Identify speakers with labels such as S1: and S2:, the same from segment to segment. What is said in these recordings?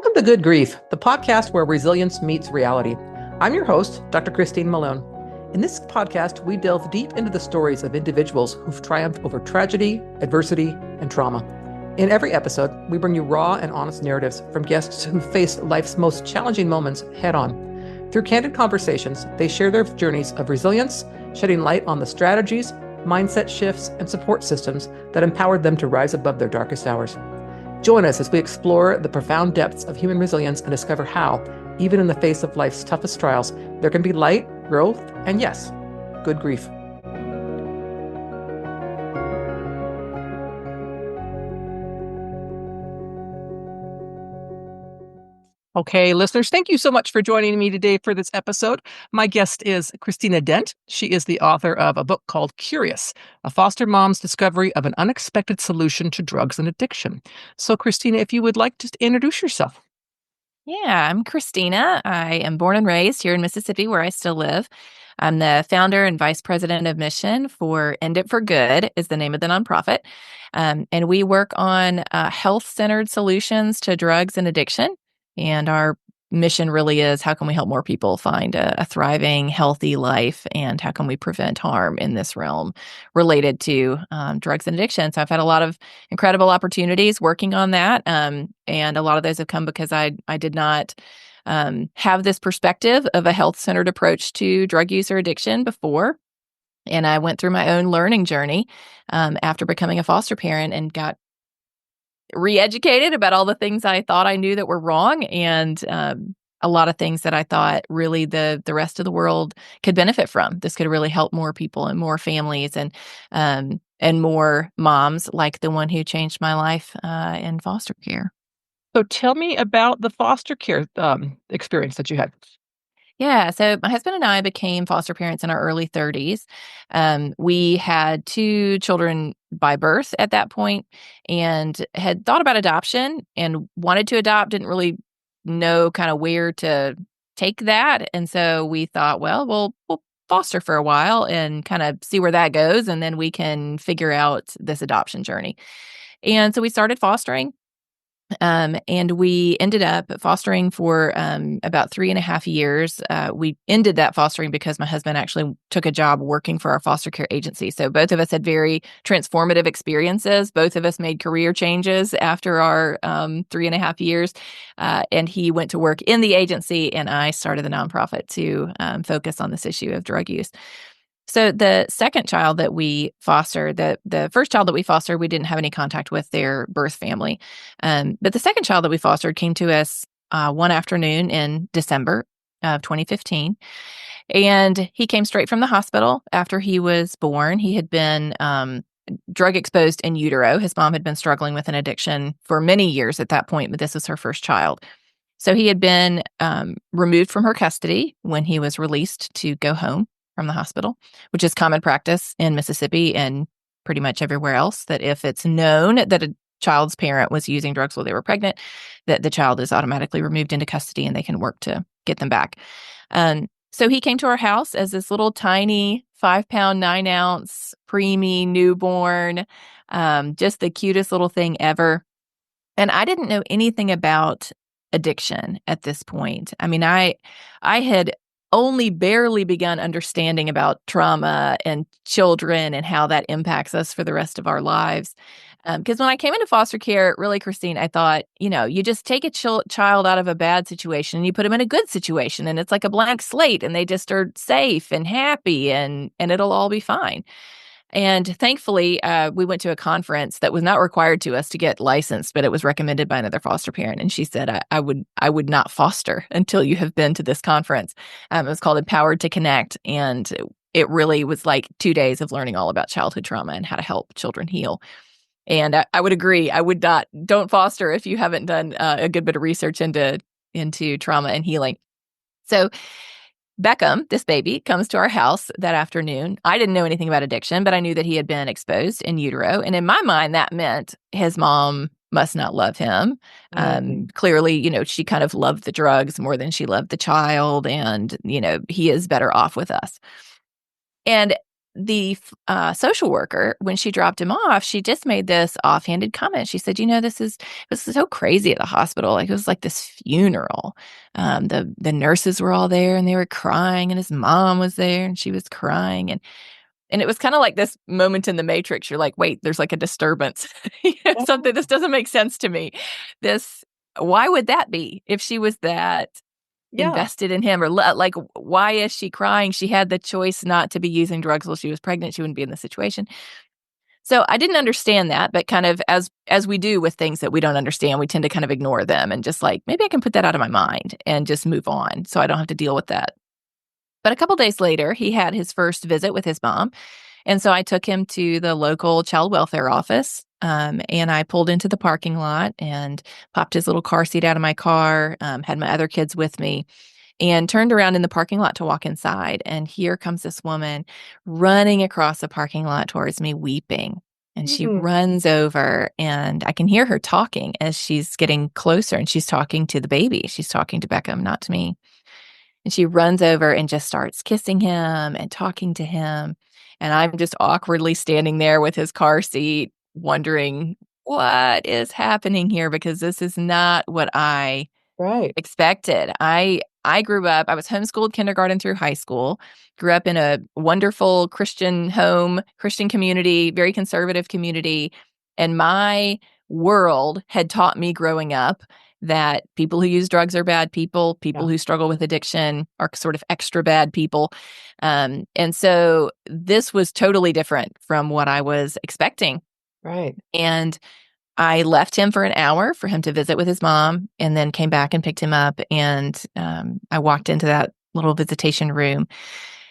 S1: Welcome to Good Grief, the podcast where resilience meets reality. I'm your host, Dr. Christine Malone. In this podcast, we delve deep into the stories of individuals who've triumphed over tragedy, adversity, and trauma. In every episode, we bring you raw and honest narratives from guests who faced life's most challenging moments head on. Through candid conversations, they share their journeys of resilience, shedding light on the strategies, mindset shifts, and support systems that empowered them to rise above their darkest hours. Join us as we explore the profound depths of human resilience and discover how, even in the face of life's toughest trials, there can be light, growth, and yes, good grief. Okay, listeners, thank you so much for joining me today for this episode. My guest is Christina Dent. She is the author of a book called Curious, a foster mom's discovery of an unexpected solution to drugs and addiction. So, Christina, if you would like to introduce yourself.
S2: Yeah, I'm Christina. I am born and raised here in Mississippi, where I still live. I'm the founder and vice president of mission for End It for Good is the name of the nonprofit. And we work on health-centered solutions to drugs and addiction. And our mission really is, how can we help more people find a thriving, healthy life? And how can we prevent harm in this realm related to drugs and addiction? So I've had a lot of incredible opportunities working on that. And a lot of those have come because I did not have this perspective of a health-centered approach to drug use or addiction before. And I went through my own learning journey after becoming a foster parent and got re-educated about all the things I thought I knew that were wrong, and a lot of things that I thought really the rest of the world could benefit from. This could really help more people and more families and more moms like the one who changed my life in foster care.
S1: So tell me about the foster care experience that you had.
S2: Yeah, so my husband and I became foster parents in our early 30s. We had 2 children by birth at that point and had thought about adoption and wanted to adopt, didn't really know kind of where to take that. And so we thought, well, we'll foster for a while and kind of see where that goes, and then we can figure out this adoption journey. And so we started fostering. And we ended up fostering for about 3.5 years. We ended that fostering because my husband actually took a job working for our foster care agency. So both of us had very transformative experiences. Both of us made career changes after our 3.5 years. And he went to work in the agency, and I started the nonprofit to focus on this issue of drug use. So the second child that we fostered, the first child that we fostered, we didn't have any contact with their birth family. But the second child that we fostered came to us one afternoon in December of 2015. And he came straight from the hospital after he was born. He had been drug exposed in utero. His mom had been struggling with an addiction for many years at that point, but this was her first child. So he had been removed from her custody when he was released to go home from the hospital, which is common practice in Mississippi and pretty much everywhere else, that if it's known that a child's parent was using drugs while they were pregnant, that the child is automatically removed into custody and they can work to get them back. So he came to our house as this little tiny 5-pound, 9-ounce preemie newborn, just the cutest little thing ever. And I didn't know anything about addiction at this point. I mean, I had only barely begun understanding about trauma and children and how that impacts us for the rest of our lives. Because when I came into foster care, really, Christine, I thought, you just take a child out of a bad situation and you put them in a good situation, and it's like a blank slate, and they just are safe and happy, and it'll all be fine. And thankfully, we went to a conference that was not required to us to get licensed, but it was recommended by another foster parent. And she said, I would not foster until you have been to this conference. It was called Empowered to Connect. And it really was like 2 days of learning all about childhood trauma and how to help children heal. And I would agree. I would not, don't foster if you haven't done a good bit of research into trauma and healing. So Beckham, this baby, comes to our house that afternoon. I didn't know anything about addiction, but I knew that he had been exposed in utero. And in my mind, that meant his mom must not love him. Clearly, she kind of loved the drugs more than she loved the child. And, he is better off with us. And the social worker, when she dropped him off, she just made this offhanded comment. She said, this is so crazy at the hospital. Like, it was like this funeral. The nurses were all there and they were crying, and his mom was there and she was crying. And it was kind of like this moment in the Matrix. You're like, wait, there's like a disturbance. Something, this doesn't make sense to me. Why would that be if she was that
S1: Yeah.
S2: invested in him, or like, why is she crying? She had the choice not to be using drugs while she was pregnant. She wouldn't be in the situation. So I didn't understand that, but kind of as we do with things that we don't understand, we tend to kind of ignore them and just like, maybe I can put that out of my mind and just move on so I don't have to deal with that. But a couple days later, he had his first visit with his mom. And so I took him to the local child welfare office, and I pulled into the parking lot and popped his little car seat out of my car, had my other kids with me, and turned around in the parking lot to walk inside. And here comes this woman running across the parking lot towards me, weeping. And she
S1: Mhm.
S2: runs over, and I can hear her talking as she's getting closer. And she's talking to the baby. She's talking to Beckham, not to me. And she runs over and just starts kissing him and talking to him. And I'm just awkwardly standing there with his car seat, wondering what is happening here, because this is not what I
S1: Right.
S2: expected. I grew up, I was homeschooled kindergarten through high school, grew up in a wonderful Christian home, Christian community, very conservative community, and my world had taught me growing up that people who use drugs are bad people,
S1: Yeah.
S2: people who struggle with addiction are sort of extra bad people. And so this was totally different from what I was expecting.
S1: Right.
S2: And I left him for an hour for him to visit with his mom, and then came back and picked him up. And I walked into that little visitation room,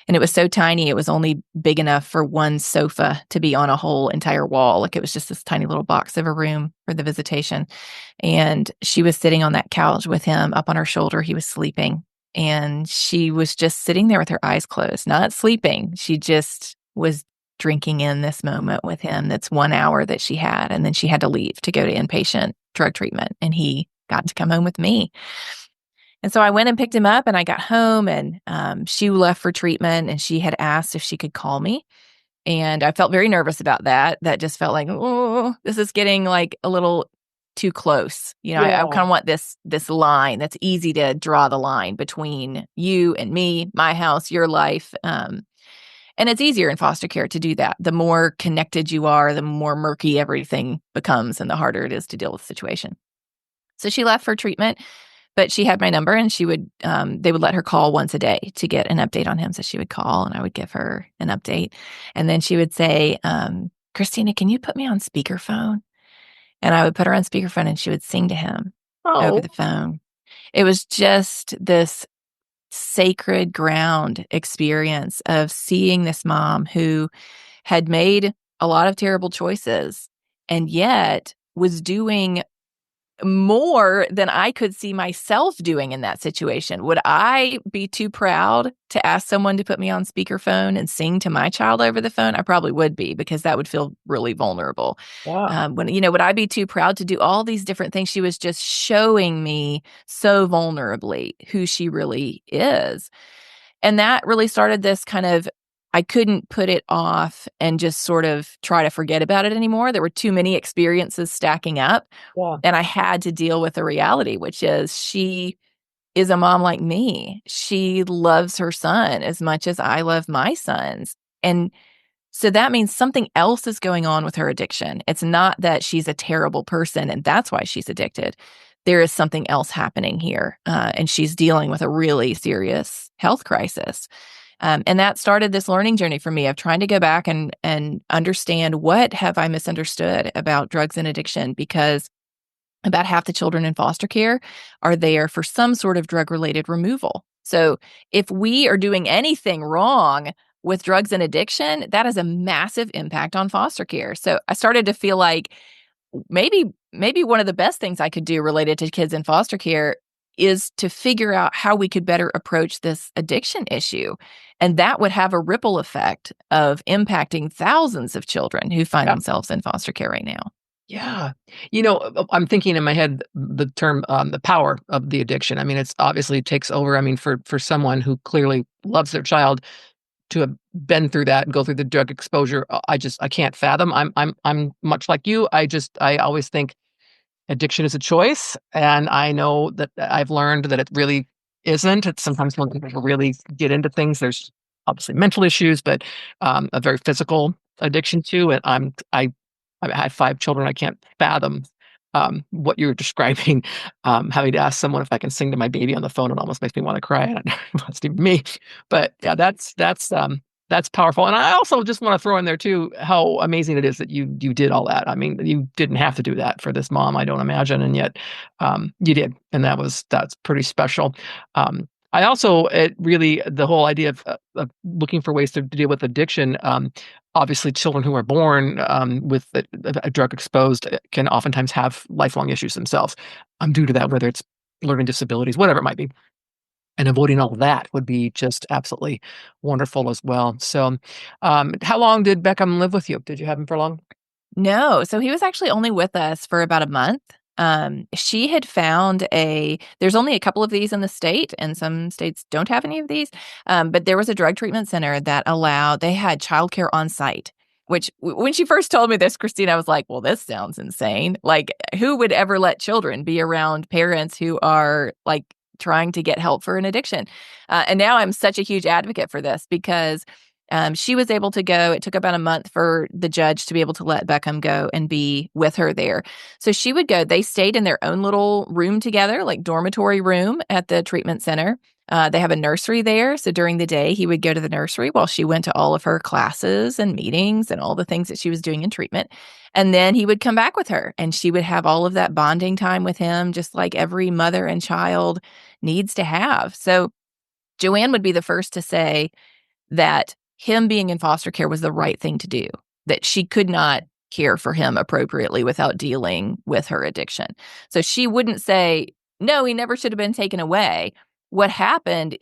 S2: and it was so tiny. It was only big enough for one sofa to be on a whole entire wall. Like, it was just this tiny little box of a room for the visitation. And she was sitting on that couch with him up on her shoulder. He was sleeping. And she was just sitting there with her eyes closed, not sleeping. She just was drinking in this moment with him. That's 1 hour that she had. And then she had to leave to go to inpatient drug treatment. And he got to come home with me. And so I went and picked him up, and I got home, and she left for treatment, and she had asked if she could call me. And I felt very nervous about that. That just felt like, oh, this is getting like a little too close. I
S1: Yeah.
S2: kind of want this line that's easy to draw the line between you and me, my house, your life. And it's easier in foster care to do that. The more connected you are, the more murky everything becomes, and the harder it is to deal with the situation. So she left for treatment, but she had my number, and they would let her call once a day to get an update on him. So she would call, and I would give her an update. And then she would say, Christina, can you put me on speakerphone? And I would put her on speakerphone, and she would sing to him over
S1: Oh,
S2: the phone. It was just this sacred ground experience of seeing this mom who had made a lot of terrible choices, and yet was doing more than I could see myself doing in that situation. Would I be too proud to ask someone to put me on speakerphone and sing to my child over the phone? I probably would be, because that would feel really vulnerable.
S1: yeah.
S2: Would I be too proud to do all these different things? She was just showing me so vulnerably who she really is. And that really started this kind of, I couldn't put it off and just sort of try to forget about it anymore. There were too many experiences stacking up,
S1: Yeah.
S2: and I had to deal with the reality, which is she is a mom like me. She loves her son as much as I love my sons. And so that means something else is going on with her addiction. It's not that she's a terrible person and that's why she's addicted. There is something else happening here, and she's dealing with a really serious health crisis. And that started this learning journey for me of trying to go back and understand, what have I misunderstood about drugs and addiction? Because about half the children in foster care are there for some sort of drug-related removal. So if we are doing anything wrong with drugs and addiction, that has a massive impact on foster care. So I started to feel like maybe one of the best things I could do related to kids in foster care is to figure out how we could better approach this addiction issue. And that would have a ripple effect of impacting thousands of children who find
S1: Yeah.
S2: themselves in foster care right now.
S1: Yeah. I'm thinking in my head the term, the power of the addiction. I mean, it's obviously takes over. I mean, for someone who clearly loves their child, to have been through that and go through the drug exposure, I can't fathom. I'm much like you. I always think addiction is a choice, and I know that I've learned that it really isn't. It's sometimes when people really get into things, there's obviously mental issues, but a very physical addiction too. And I have 5 children. I can't fathom what you're describing. Having to ask someone if I can sing to my baby on the phone, it almost makes me want to cry. And it wasn't even me, but yeah, that's powerful. And I also just want to throw in there too how amazing it is that you did all that. I mean, you didn't have to do that for this mom, I don't imagine, and yet you did, and that's pretty special. I also it really the whole idea of looking for ways to deal with addiction. Obviously, children who are born with a drug exposed can oftentimes have lifelong issues themselves due to that, whether it's learning disabilities, whatever it might be. And avoiding all of that would be just absolutely wonderful as well. So, how long did Beckham live with you? Did you have him for long?
S2: No, so he was actually only with us for about a month. She had found there's only a couple of these in the state, and some states don't have any of these. But there was a drug treatment center that they had childcare on site, which when she first told me this, Christina, I was like, well, this sounds insane. Like, who would ever let children be around parents who are like trying to get help for an addiction? And now I'm such a huge advocate for this because she was able to go. It took about a month for the judge to be able to let Beckham go and be with her there. So she would go. They stayed in their own little room together, like dormitory room at the treatment center. They have a nursery there. So during the day, he would go to the nursery while she went to all of her classes and meetings and all the things that she was doing in treatment. And then he would come back with her and she would have all of that bonding time with him, just like every mother and child needs to have. So Joanne would be the first to say that him being in foster care was the right thing to do, that she could not care for him appropriately without dealing with her addiction. So she wouldn't say, no, he never should have been taken away. What happened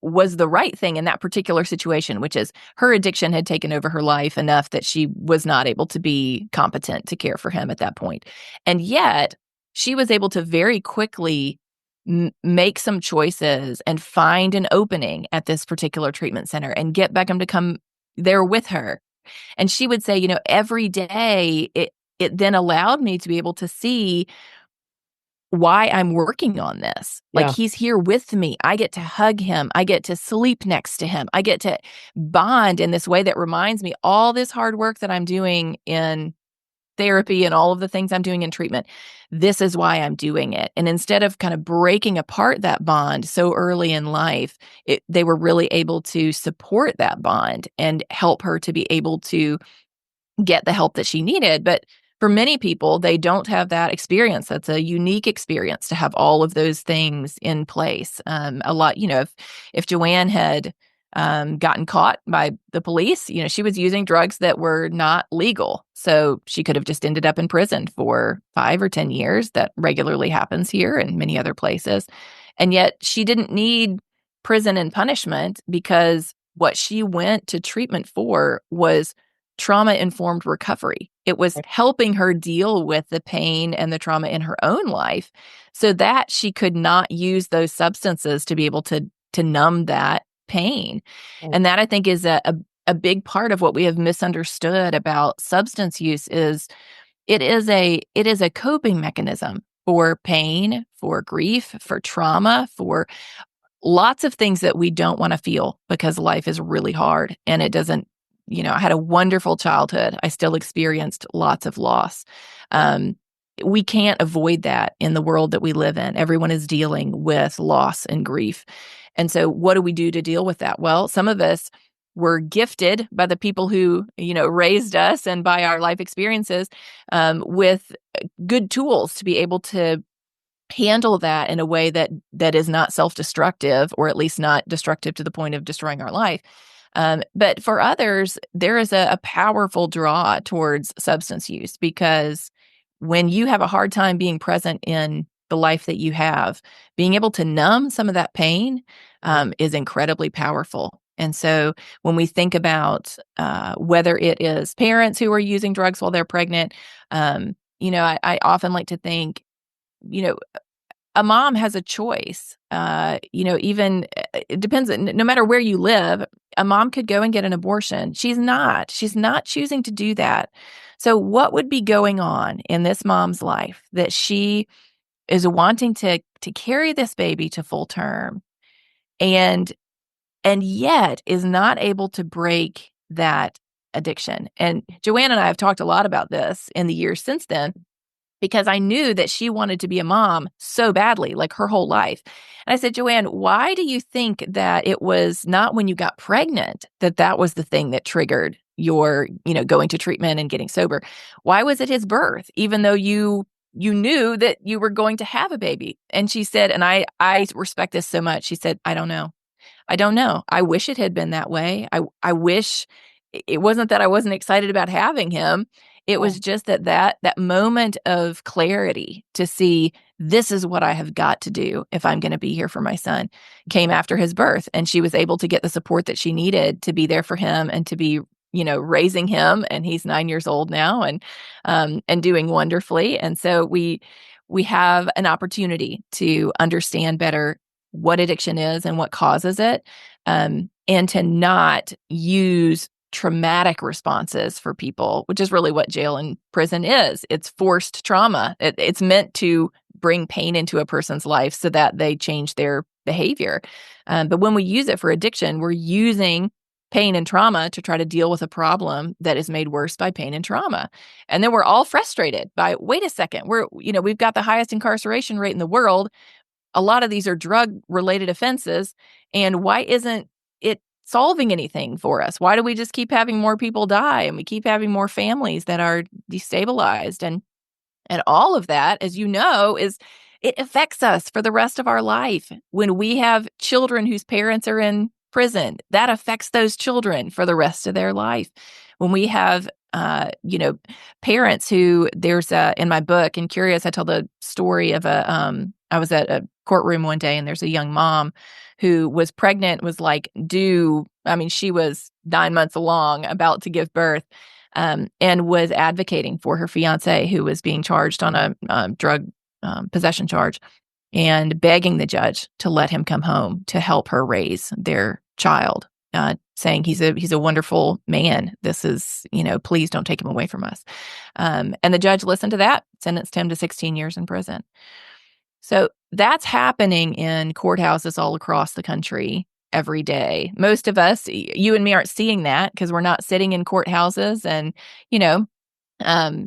S2: was the right thing in that particular situation, which is her addiction had taken over her life enough that she was not able to be competent to care for him at that point. And yet she was able to very quickly make some choices and find an opening at this particular treatment center and get Beckham to come there with her. And she would say, every day it then allowed me to be able to see why I'm working on this. Like,
S1: Yeah.
S2: he's here with me. I get to hug him. I get to sleep next to him. I get to bond in this way that reminds me all this hard work that I'm doing in therapy and all of the things I'm doing in treatment. This is why I'm doing it. And instead of kind of breaking apart that bond so early in life, they were really able to support that bond and help her to be able to get the help that she needed. But for many people, they don't have that experience. That's a unique experience to have all of those things in place. A lot, if Joanne had gotten caught by the police, she was using drugs that were not legal. So she could have just ended up in prison for 5 or 10 years. That regularly happens here and many other places. And yet she didn't need prison and punishment because what she went to treatment for was trauma-informed recovery. It was helping her deal with the pain and the trauma in her own life so that she could not use those substances to be able to numb that pain. And that, I think, is a big part of what we have misunderstood about substance use is it is a coping mechanism for pain, for grief, for trauma, for lots of things that we don't want to feel because life is really hard and it doesn't. I had a wonderful childhood. I still experienced lots of loss. We can't avoid that in the world that we live in. Everyone is dealing with loss and grief. And so what do we do to deal with that? Well, some of us were gifted by the people who, raised us and by our life experiences with good tools to be able to handle that in a way that is not self-destructive, or at least not destructive to the point of destroying our life. But for others, there is a powerful draw towards substance use because when you have a hard time being present in the life that you have, being able to numb some of that pain is incredibly powerful. And so when we think about whether it is parents who are using drugs while they're pregnant, I often like to think, you know, a mom has a choice. Even it depends. No matter where you live, a mom could go and get an abortion. She's not. She's not choosing to do that. So, what would be going on in this mom's life that she is wanting to carry this baby to full term, and yet is not able to break that addiction? And Joanne and I have talked a lot about this in the years since then, because I knew that she wanted to be a mom so badly, like her whole life. And I said, Joanne, why do you think that it was not when you got pregnant that was the thing that triggered your, going to treatment and getting sober? Why was it his birth, even though you knew that you were going to have a baby? And she said, and I respect this so much. She said, I don't know. I don't know. I wish it had been that way. I wish it wasn't that I wasn't excited about having him. It was just that moment of clarity to see, this is what I have got to do if I'm going to be here for my son, came after his birth. And she was able to get the support that she needed to be there for him and to be, raising him. And he's 9 years old now and doing wonderfully. And so we have an opportunity to understand better what addiction is and what causes it, and to not use traumatic responses for people, which is really what jail and prison is. It's forced trauma. It's meant to bring pain into a person's life so that they change their behavior. But when we use it for addiction, we're using pain and trauma to try to deal with a problem that is made worse by pain and trauma. And then we're all frustrated by, wait a second, we've got the highest incarceration rate in the world. A lot of these are drug-related offenses. And why isn't it solving anything for us? Why do we just keep having more people die and we keep having more families that are destabilized? And all of that, as you know, it affects us for the rest of our life. When we have children whose parents are in prison, that affects those children for the rest of their life. When we have parents who, there's in my book, and Curious, I tell the story of I was at a courtroom one day and there's a young mom who was pregnant, was like she was 9 months along, about to give birth, and was advocating for her fiance who was being charged on a drug possession charge, and begging the judge to let him come home to help her raise their child, saying he's a wonderful man. This is, please don't take him away from us. And the judge listened to that, sentenced him to 16 years in prison. So that's happening in courthouses all across the country every day. Most of us, you and me, aren't seeing that because we're not sitting in courthouses, and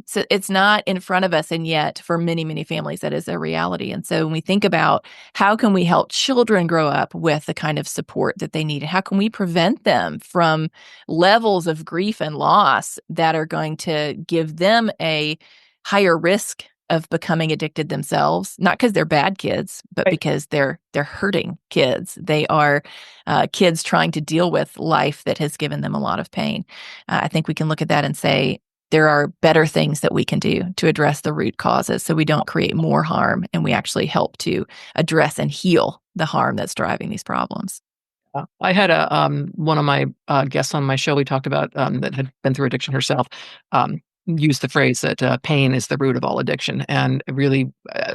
S2: so it's not in front of us, and yet for many, many families that is a reality. And so when we think about how can we help children grow up with the kind of support that they need, how can we prevent them from levels of grief and loss that are going to give them a higher risk of becoming addicted themselves, not because they're bad kids, but because they're hurting kids. They are kids trying to deal with life that has given them a lot of pain. I think we can look at that and say, there are better things that we can do to address the root causes so we don't create more harm, and we actually help to address and heal the harm that's driving these problems.
S1: I had one of my guests on my show, we talked about that had been through addiction herself, used the phrase that pain is the root of all addiction. And really,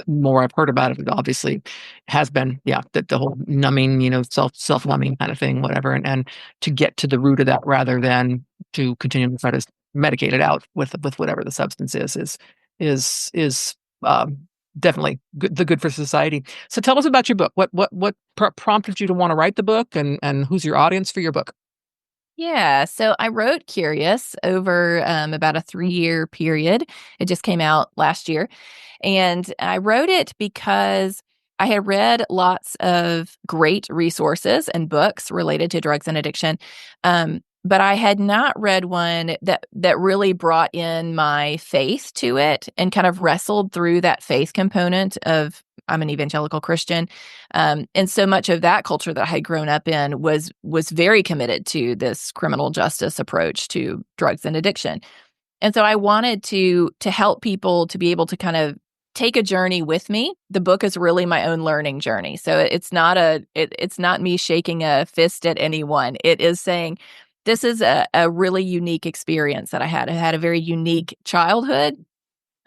S1: more I've heard about it, obviously has been, the whole numbing, self-numbing kind of thing, whatever. And to get to the root of that rather than to continue to try to medicate it out with whatever the substance is definitely good for society. So tell us about your book. What prompted you to want to write the book, and who's your audience for your book?
S2: Yeah, so I wrote Curious over about a 3-year period. It just came out last year. And I wrote it because I had read lots of great resources and books related to drugs and addiction. But I had not read one that really brought in my faith to it and kind of wrestled through that faith component of, I'm an evangelical Christian. And so much of that culture that I had grown up in was very committed to this criminal justice approach to drugs and addiction. And so I wanted to help people to be able to kind of take a journey with me. The book is really my own learning journey. So it's not me shaking a fist at anyone. It is saying, this is a really unique experience that I had. I had a very unique childhood.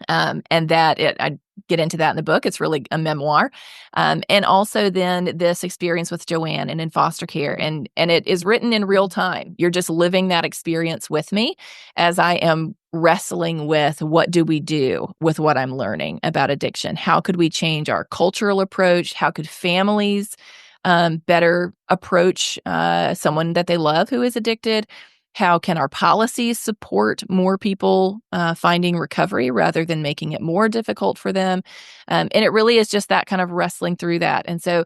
S2: And I get into that in the book. It's really a memoir. And also then this experience with Joanne and in foster care. And it is written in real time. You're just living that experience with me as I am wrestling with what do we do with what I'm learning about addiction? How could we change our cultural approach? How could families better approach someone that they love who is addicted? How can our policies support more people finding recovery rather than making it more difficult for them? And it really is just that kind of wrestling through that. And so,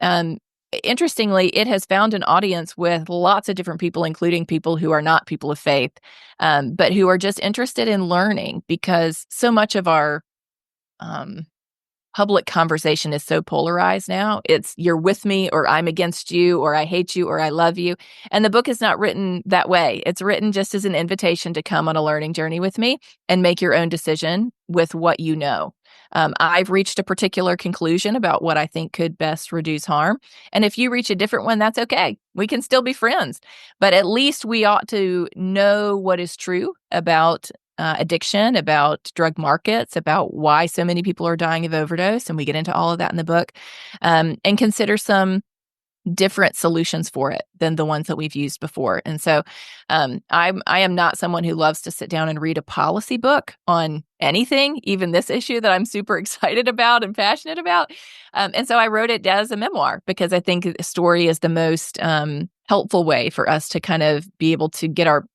S2: um, interestingly, it has found an audience with lots of different people, including people who are not people of faith, but who are just interested in learning because so much of our um, public conversation is so polarized now. It's you're with me or I'm against you or I hate you or I love you. And the book is not written that way. It's written just as an invitation to come on a learning journey with me and make your own decision with what you know. I've reached a particular conclusion about what I think could best reduce harm. And if you reach a different one, that's okay. We can still be friends. But at least we ought to know what is true about addiction, about drug markets, about why so many people are dying of overdose. And we get into all of that in the book, and consider some different solutions for it than the ones that we've used before. And so I am not someone who loves to sit down and read a policy book on anything, even this issue that I'm super excited about and passionate about. And so I wrote it as a memoir because I think the story is the most helpful way for us to kind of be able to get our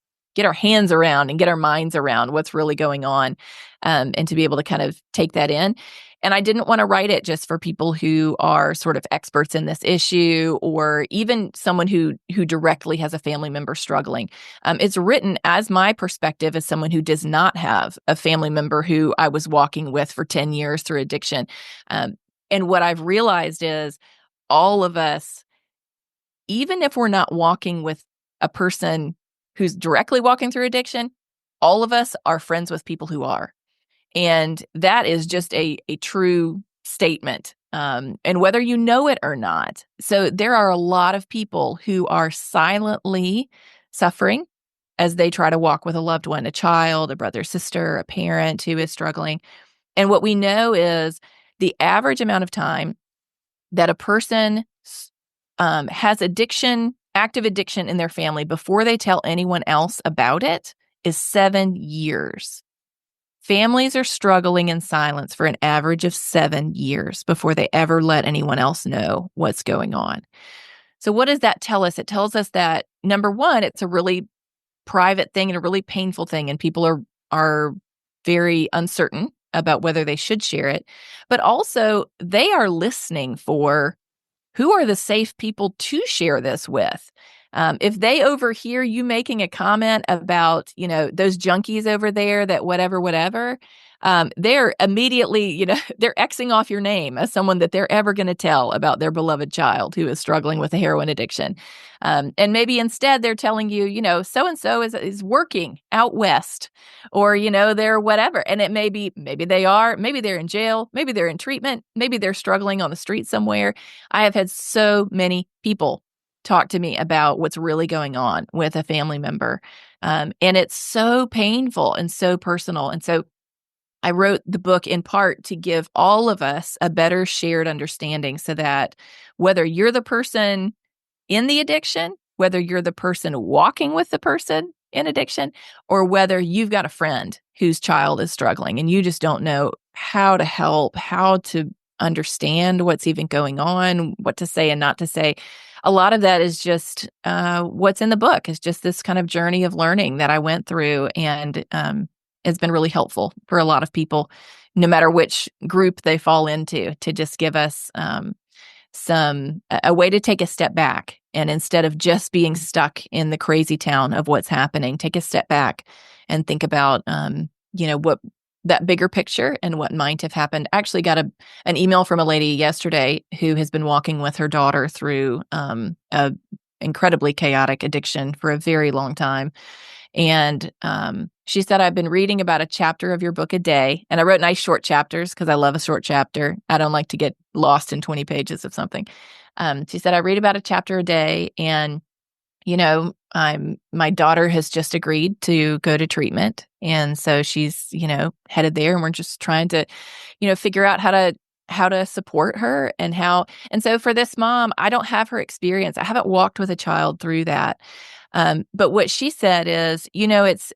S2: hands around and get our minds around what's really going on, and to be able to kind of take that in. And I didn't want to write it just for people who are sort of experts in this issue or even someone who directly has a family member struggling. It's written as my perspective as someone who does not have a family member who I was walking with for 10 years through addiction. And what I've realized is all of us, even if we're not walking with a person who's directly walking through addiction, all of us are friends with people who are. And that is just a true statement. And whether you know it or not. So there are a lot of people who are silently suffering as they try to walk with a loved one, a child, a brother, sister, a parent who is struggling. And what we know is the average amount of time that a person has active addiction in their family before they tell anyone else about it is 7 years. Families are struggling in silence for an average of 7 years before they ever let anyone else know what's going on. So what does that tell us? It tells us that, number one, it's a really private thing and a really painful thing, and people are very uncertain about whether they should share it. But also, they are listening for who are the safe people to share this with. If they overhear you making a comment about, those junkies over there that whatever, they're immediately, they're Xing off your name as someone that they're ever going to tell about their beloved child who is struggling with a heroin addiction. And maybe instead they're telling you, so-and-so is working out west or, they're whatever. And it maybe they're in jail, maybe they're in treatment, maybe they're struggling on the street somewhere. I have had so many people talk to me about what's really going on with a family member. And it's so painful and so personal. And so I wrote the book in part to give all of us a better shared understanding so that whether you're the person in the addiction, whether you're the person walking with the person in addiction, or whether you've got a friend whose child is struggling and you just don't know how to help, how to understand what's even going on, what to say and not to say. A lot of that is just what's in the book. Is just this kind of journey of learning that I went through, and it's been really helpful for a lot of people, no matter which group they fall into, to just give us a way to take a step back. And instead of just being stuck in the crazy town of what's happening, take a step back and think about, what that bigger picture and what might have happened. I actually got an email from a lady yesterday who has been walking with her daughter through a incredibly chaotic addiction for a very long time. And she said, I've been reading about a chapter of your book a day. And I wrote nice short chapters because I love a short chapter. I don't like to get lost in 20 pages of something. She said, I read about a chapter a day. And, My daughter has just agreed to go to treatment. And so she's, headed there, and we're just trying to, figure out how to support her and so for this mom, I don't have her experience. I haven't walked with a child through that. But what she said is, it's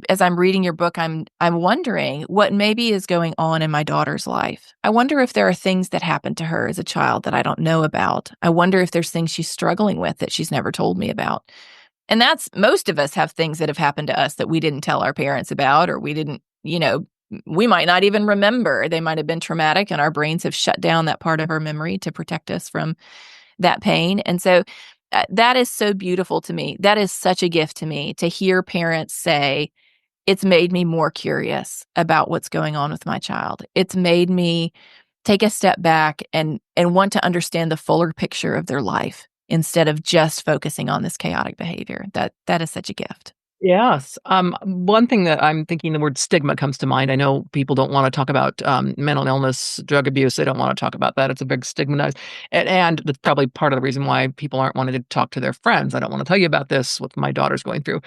S2: as I'm reading your book, I'm wondering what maybe is going on in my daughter's life. I wonder if there are things that happened to her as a child that I don't know about. I wonder if there's things she's struggling with that she's never told me about. And that's most of us have things that have happened to us that we didn't tell our parents about, or we didn't, we might not even remember. They might have been traumatic, and our brains have shut down that part of our memory to protect us from that pain. And so that is so beautiful to me. That is such a gift to me to hear parents say, it's made me more curious about what's going on with my child. It's made me take a step back and want to understand the fuller picture of their life instead of just focusing on this chaotic behavior. That is such a gift.
S1: Yes. One thing that I'm thinking, the word stigma comes to mind. I know people don't want to talk about mental illness, drug abuse. They don't want to talk about that. It's a big stigmatized, and that's probably part of the reason why people aren't wanting to talk to their friends. I don't want to tell you about this, what my daughter's going through.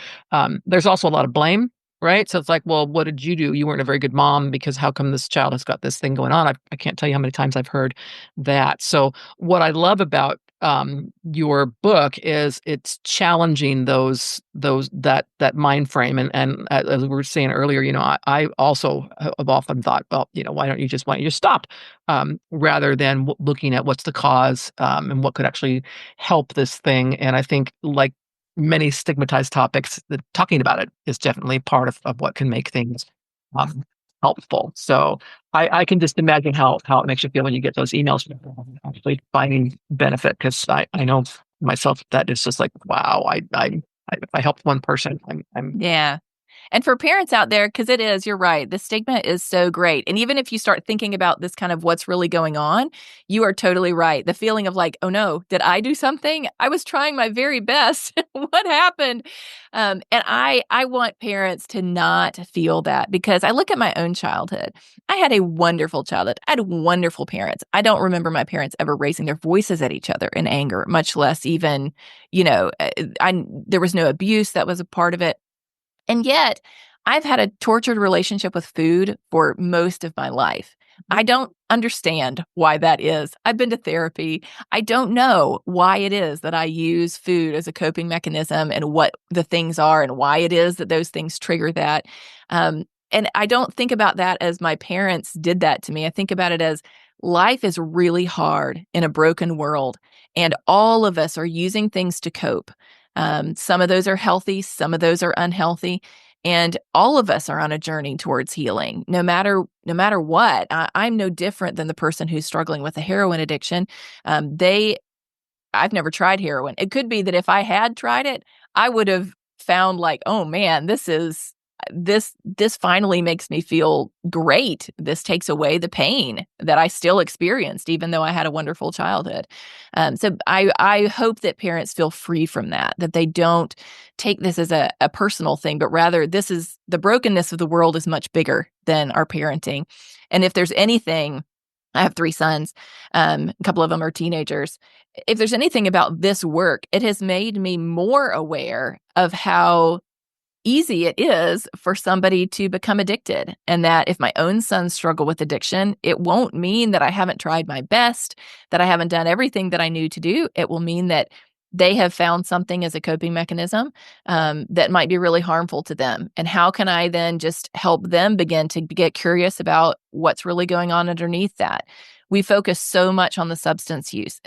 S1: There's also a lot of blame, right? So it's like, well, what did you do? You weren't a very good mom because how come this child has got this thing going on? I can't tell you how many times I've heard that. So what I love about your book is it's challenging that mind frame, and as we were saying earlier, I also have often thought, well, why don't you just stop, rather than looking at what's the cause, and what could actually help this thing. And I think, like many stigmatized topics, talking about it is definitely part of what can make things um, helpful. So I can just imagine how it makes you feel when you get those emails from people actually finding benefit, because I know myself that it's just like, wow, if I helped one person, I'm
S2: Yeah. And for parents out there, because it is, you're right, the stigma is so great. And even if you start thinking about this kind of what's really going on, you are totally right. The feeling of like, oh no, did I do something? I was trying my very best. What happened? And I want parents to not feel that, because I look at my own childhood. I had a wonderful childhood. I had wonderful parents. I don't remember my parents ever raising their voices at each other in anger, much less even, there was no abuse that was a part of it. And yet, I've had a tortured relationship with food for most of my life. I don't understand why that is. I've been to therapy. I don't know why it is that I use food as a coping mechanism, and what the things are and why it is that those things trigger that. And I don't think about that as my parents did that to me. I think about it as life is really hard in a broken world, and all of us are using things to cope. Some of those are healthy, some of those are unhealthy, and all of us are on a journey towards healing. No matter what, I'm no different than the person who's struggling with a heroin addiction. I've never tried heroin. It could be that if I had tried it, I would have found like, oh man, this finally makes me feel great. This takes away the pain that I still experienced, even though I had a wonderful childhood. So I hope that parents feel free from that they don't take this as a personal thing, but rather the brokenness of the world is much bigger than our parenting. And if there's anything, I have 3 sons, a couple of them are teenagers. If there's anything about this work, it has made me more aware of how easy it is for somebody to become addicted. And that if my own sons struggle with addiction, it won't mean that I haven't tried my best, that I haven't done everything that I knew to do. It will mean that they have found something as a coping mechanism that might be really harmful to them. And how can I then just help them begin to get curious about what's really going on underneath that? We focus so much on the substance use.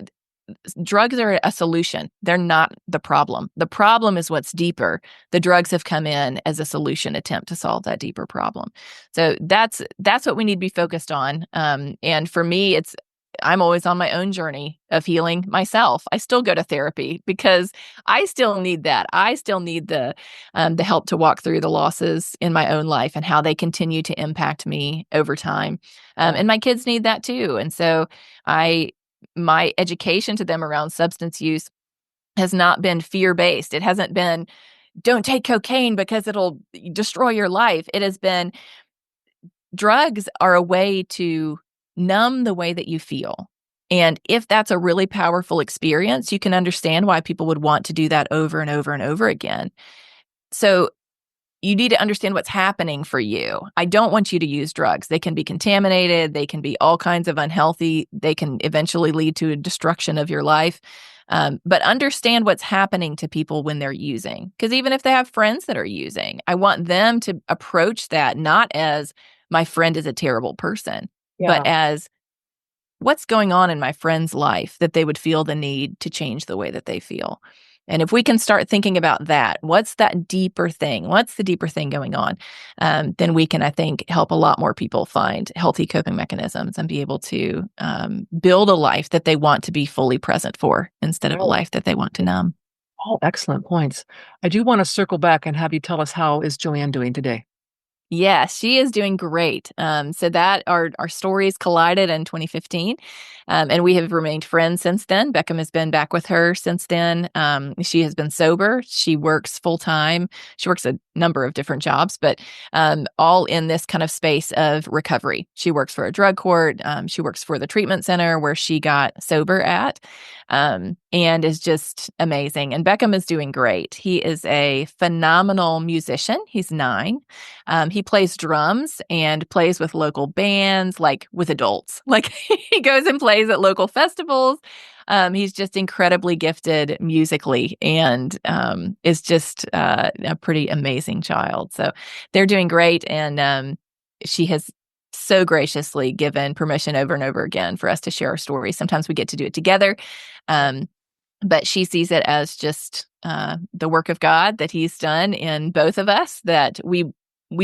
S2: Drugs are a solution. They're not the problem. The problem is what's deeper. The drugs have come in as a solution attempt to solve that deeper problem. So that's what we need to be focused on. And for me, I'm always on my own journey of healing myself. I still go to therapy because I still need that. I still need the help to walk through the losses in my own life and how they continue to impact me over time. And my kids need that too. And so my education to them around substance use has not been fear-based. It hasn't been, don't take cocaine because it'll destroy your life. It has been, drugs are a way to numb the way that you feel. And if that's a really powerful experience, you can understand why people would want to do that over and over and over again. So you need to understand what's happening for you. I don't want you to use drugs. They can be contaminated. They can be all kinds of unhealthy. They can eventually lead to a destruction of your life. But understand what's happening to people when they're using. Because even if they have friends that are using, I want them to approach that not as my friend is a terrible person, but
S1: Yeah.
S2: as what's going on in my friend's life that they would feel the need to change the way that they feel. And if we can start thinking about that, what's that deeper thing? What's the deeper thing going on? Then we can, I think, help a lot more people find healthy coping mechanisms and be able to build a life that they want to be fully present for instead of a
S1: Right.
S2: life that they want to numb.
S1: All excellent points. I do want to circle back and have you tell us, how is Joanne doing today?
S2: Yes, she is doing great. So that our stories collided in 2015, and we have remained friends since then. Beckham has been back with her since then. She has been sober. She works full time. She works a number of different jobs, but all in this kind of space of recovery. She works for a drug court. She works for the treatment center where she got sober at, and is just amazing. And Beckham is doing great. He is a phenomenal musician. He's 9. He plays drums and plays with local bands, like with adults. Like he goes and plays at local festivals. He's just incredibly gifted musically and is just a pretty amazing child. So they're doing great. And she has so graciously given permission over and over again for us to share our stories. Sometimes we get to do it together. But she sees it as just the work of God that he's done in both of us, that we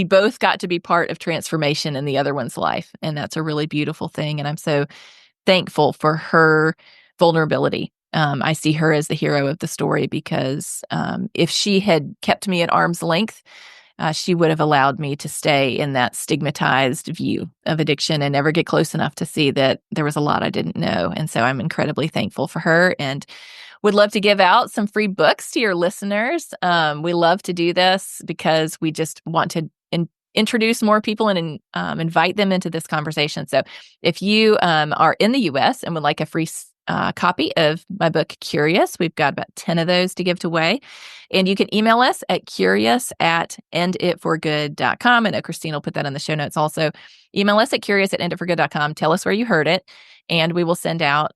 S2: both got to be part of transformation in the other one's life. And that's a really beautiful thing. And I'm so thankful for her vulnerability. I see her as the hero of the story because if she had kept me at arm's length, she would have allowed me to stay in that stigmatized view of addiction and never get close enough to see that there was a lot I didn't know. And so I'm incredibly thankful for her and would love to give out some free books to your listeners. We love to do this because we just want to introduce more people and invite them into this conversation. So if you are in the U.S. and would like a free copy of my book, Curious, we've got about 10 of those to give away. And you can email us at curious@enditforgood.com. I know Christine will put that in the show notes also. Email us at curious@enditforgood.com. Tell us where you heard it, and we will send out,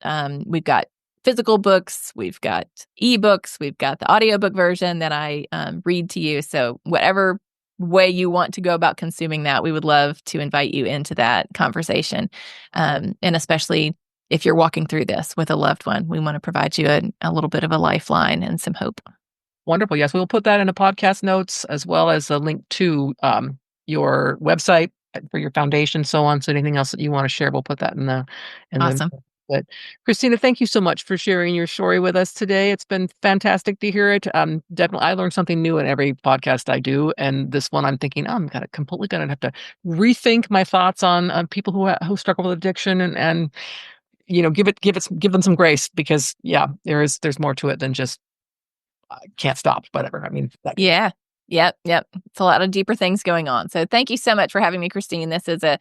S2: we've got physical books, we've got ebooks, we've got the audiobook version that I read to you. So whatever way you want to go about consuming that, we would love to invite you into that conversation. And especially if you're walking through this with a loved one, we want to provide you a little bit of a lifeline and some hope.
S1: Wonderful. Yes, we'll put that in the podcast notes as well as a link to your website for your foundation, so on. So anything else that you want to share, we'll put that in the.
S2: Awesome.
S1: But Christina, thank you so much for sharing your story with us today. It's been fantastic to hear it. Definitely, I learn something new in every podcast I do, and this one I'm thinking, I'm completely gonna have to rethink my thoughts on people who struggle with addiction and give them some grace because there's more to it than just can't stop, whatever. I mean,
S2: Yeah. Yep. It's a lot of deeper things going on. So thank you so much for having me, Christine. This is a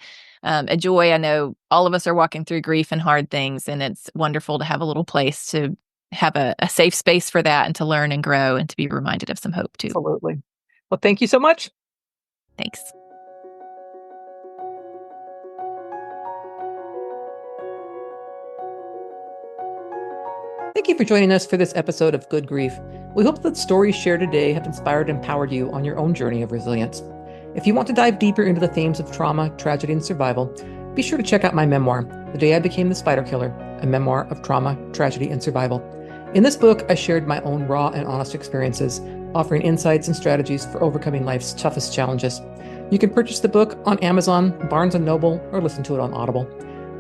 S2: joy. I know all of us are walking through grief and hard things, and it's wonderful to have a little place to have a safe space for that and to learn and grow and to be reminded of some hope too.
S1: absolutely. Well, thank you so much.
S2: Thanks.
S1: Thank you for joining us for this episode of Good Grief. We hope that the stories shared today have inspired and empowered you on your own journey of resilience. If you want to dive deeper into the themes of trauma, tragedy, and survival, be sure to check out my memoir, The Day I Became the Spider Killer, a memoir of trauma, tragedy, and survival. In this book, I shared my own raw and honest experiences, offering insights and strategies for overcoming life's toughest challenges. You can purchase the book on Amazon, Barnes & Noble, or listen to it on Audible.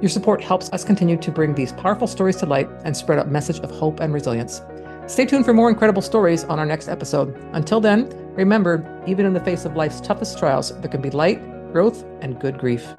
S1: Your support helps us continue to bring these powerful stories to light and spread a message of hope and resilience. Stay tuned for more incredible stories on our next episode. Until then, remember, even in the face of life's toughest trials, there can be light, growth, and good grief.